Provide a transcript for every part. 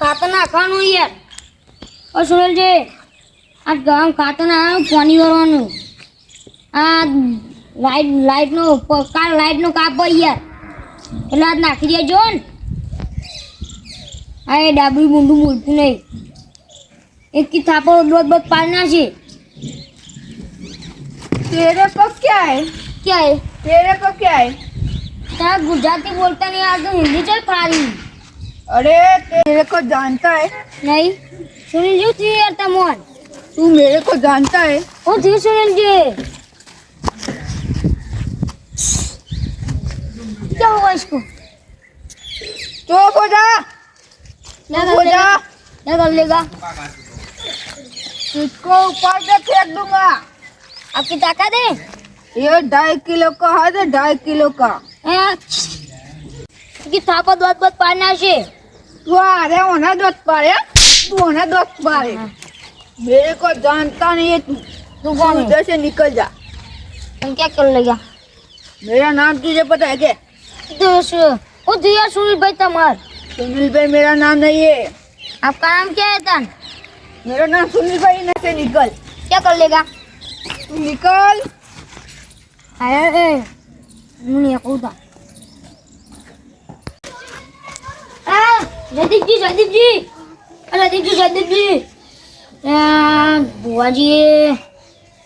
ખાતર નાખવાનું યાર. ઓ સુરેલજી, આ ગામ ખાતર નાખવાનું પાણી વાળવાનું. આ લાઈટનો કાલ લાઈટનો કાપ યાર, એટલે આજ નાખી દેજો ને. આ એ ડાબડી મૂંડું મૂલતું નહીં. एक की थापो बहुत बहुत पालना से. तेरे को क्या है? क्या है? तेरे को क्या है? क्या गुजराती बोलता नहीं यार, तो हिंदी चल फारी. अरे तेरे को जानता है? नहीं. सुनील जी थी यार तमोन. तू मेरे को जानता है? ओ थी सुनील जी. क्या हुआ इसको? चुप हो जा. क्या कर लेगा? इसको ऊपर से फेंक दूंगा. आपकी ताकत है? ये 2.5 किलो का है, 2.5 किलो का. की थापो बहुत बहुत पालना से. तू अरे होना दोस्त पारे, तू होना दोस्त पारे. मेरे को जानता नहीं है तू. तू कौन है? इधर से निकल जा. तुम क्या कर लेगा? मेरा नाम तुझे पता है क्या? ओ दिया सुनील भाई तमार. सुनील भाई मेरा नाम नहीं है. आपका नाम क्या है तन? मेरा नाम सुनील भाई. यहाँ से निकल. क्या कर लेगा? तू निकल. अरे मुनिया कूदा. जयदीप जी, जयदीप जी, जयदीप जी, जयदीप जी. बुआजी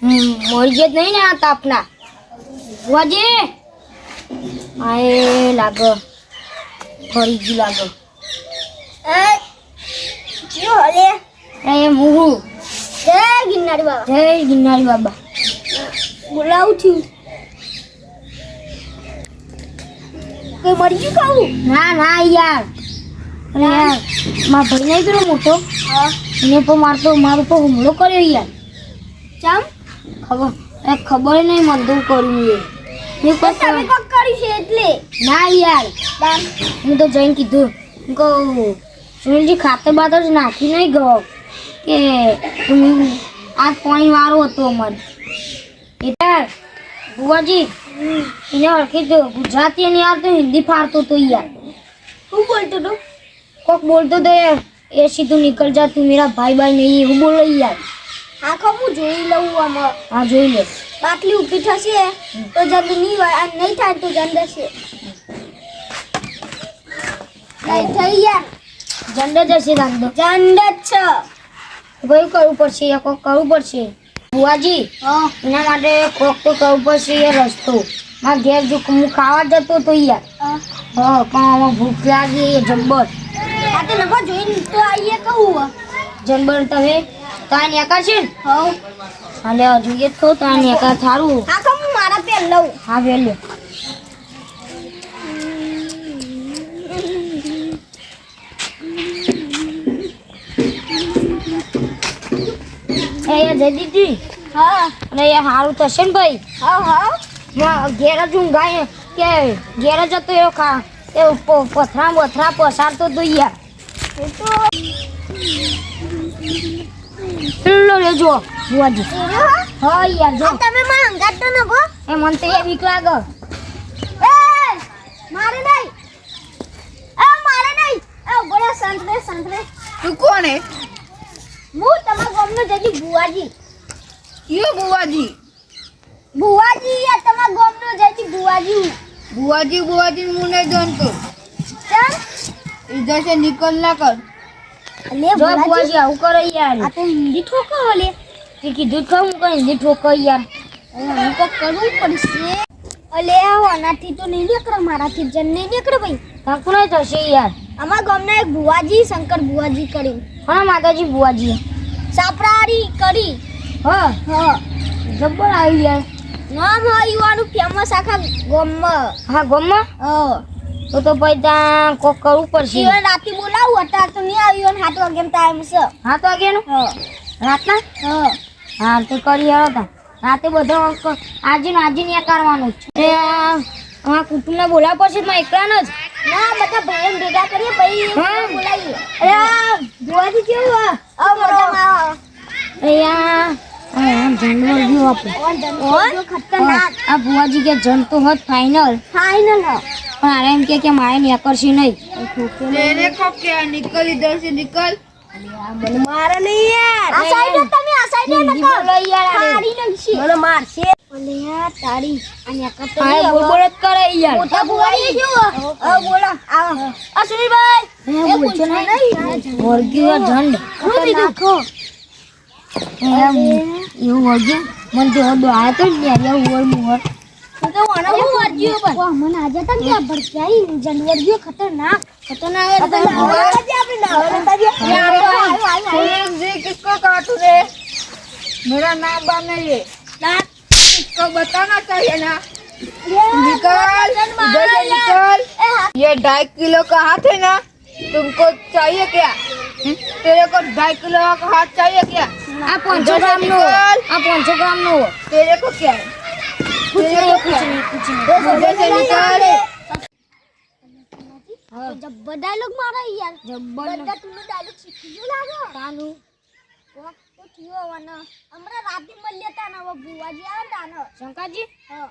मर गए नहीं ना तापना. बुआजी आए लागो फरी जी लागो. क्यों हले? ए मुहु. जय गिरनारी बाबा. जय गिरनारी बाबा. बोलाऊ थी. कोई मरी गई कहू? ના ના યાર. અરે યાર મારા ભાઈ નહીં કર્યો મોટો. એને પર મારો પર હુમલો કર્યો યાર. ચમ? ખબર નહીં મને તો કર્યું એ. મેં કોઈ તમે કોક કર્યું છે એટલે. ના યાર હું તો જઈને કીધું કહું સુનિલજી ખાતર બાતર નાખી નહીં ગયો કે આ પાણી વાળો હતો અમારે. એટલે બુઆજી એને ઓળખી દો. ગુજરાતી અને યાર તો હિન્દી ફાડતો તો યાર. શું બોલતો તો? કોક બોલતો તો યાર એ સીધું નીકળ જા તું મેરા ભાઈ ભાઈ નહીં એવું બોલો યાર. હા ખબર હું જોઈ લઉં આમાં. હા જોઈ લે. બાટલી ઊભી થશે તો જલ્દી નહીં હોય અને નહીં થાય તો જંડ છે. નહીં થઈ યાર. જંડ જ હશે રાખ દો. જંડ જ છે. ભાઈ કરવું પડશે યાર, કોક કરવું પડશે. બુઆજી એના માટે કોક તો કરવું પડશે યાર. રસ્તો મારા ઘેર જો હું ખાવા જતો તો યાર. હા પણ આમાં ભૂખ લાગી જબ્બર. આ તો નફા જોઈને તો આવીએ કહું જબ્બર. તમે ત્યાં નેકા છે ને? હા હાલે જોઈએ તો ત્યાં નેકા થારું. હા તો હું મારા પેન લઉં. હા પેન લે. જયદીપજી. હા અને એ સારું થશે ને ભાઈ? હા હા ઘેર જ ઊંઘાય કે ઘેર જ હતો એ ખા એ પથરા બથરા પસારતો તો યાર. લો લેજો બુઆજી. હા યાર જો તમે મને અંગાત તો નખો. એ મને તો એ બીક લાગે. એ મારે નહીં. મારે નહીં. બોલા સંતરે. तू कौन है? હું તમારા ગામનો જતી બુઆજી. क्यों बुआजी? बुआजी या તમારા ગામનો જતી બુઆજી. बुआजी मुँह नहीं जानतो. ચલ इधर से निकल ना कर. અલે બુઆજી આવું કરો યાર. આ તો હિન્દી ઠોકો હલે. તે કીધું કે હું કઈ હિન્દી ઠોકો યાર. હું તો કરવું પડશે. અલે આનાથી તો નહીં નીકળે, મારાથી જન નહીં નીકળે ભાઈ. કાકુ નહીં થશે યાર. અમારા ગામના એક બુઆજી શંકર બુઆજી કરી. હા માતાજી બુઆજી સાપરારી કરી. હા જબ્બર આવી યાર. નામ યુવાનું ફેમસ આખા ગામમાં. હા ગામમાં? હા તો ભાઈ ત્યાં કોક કરવું પડશે. રાતે બોલાવું અત્યારે તો નહીં આવ્યો ને 7 વાગ્યાનો ટાઈમ છે. 7 વાગ્યાનો? હા રાતના? હા તો કરી આવ્યો હતા રાતે. બધો આજે ને કરવાનું છે. અમારા કુટુંબને બોલાવવા પડશે મારા એકલાનો જ. ના બધા ભાઈઓ ભેગા કરીએ પછી બોલાવીએ. અરે જોવાથી કેવું આ બુઆજી કે જન તો હોત ફાઈનલ. પણ આરે એમ કે મારે નેકરશી નહીં. तेरे को क्या निकल इधर से निकल મને મારે નહીં યાર આ સાઈડ તમે આ સાઈડ નકો બોલો યાર તારી નંગશી મને મારશે ઓલે યાર તારી અને કતો આ બોલ જ કરે યાર મોટા બુવાડી જો બોલો આવો આ સુનીભાઈ એ બોલજો નહીં વર્ગીય ઢંડ ખોદી નાખો એમ એવું વર્ગી મન તો દો આ તો યાર એવું મોર તો ઓના હું વર્ગીયો પણ મને આજે તક કે ભડકાઈ જાનવર જો ખતરનાક આપણે जी किसको काटू रे मेरा नाम बार नहीं है इसको बताना चाहिए ना निकल इधर से निकल ये 2.5 किलो का हाथ है ना तुमको चाहिए क्या तेरे को 2.5 किलो का हाथ चाहिए क्या આ 500 ગ્રામ નો આ 500 ગ્રામ નો तेरे को क्या है तेरे को क्या है इधर से निकल જબ્બર ડાયલોગ મારો યાર જબ્બર તું ડાયલોગ શીખી ગયો લાગે તાનું કોક તો થયો વન હમણાં રાતે મળ્યા તા ને બુવાજી આવે તાનો શંકાજી હા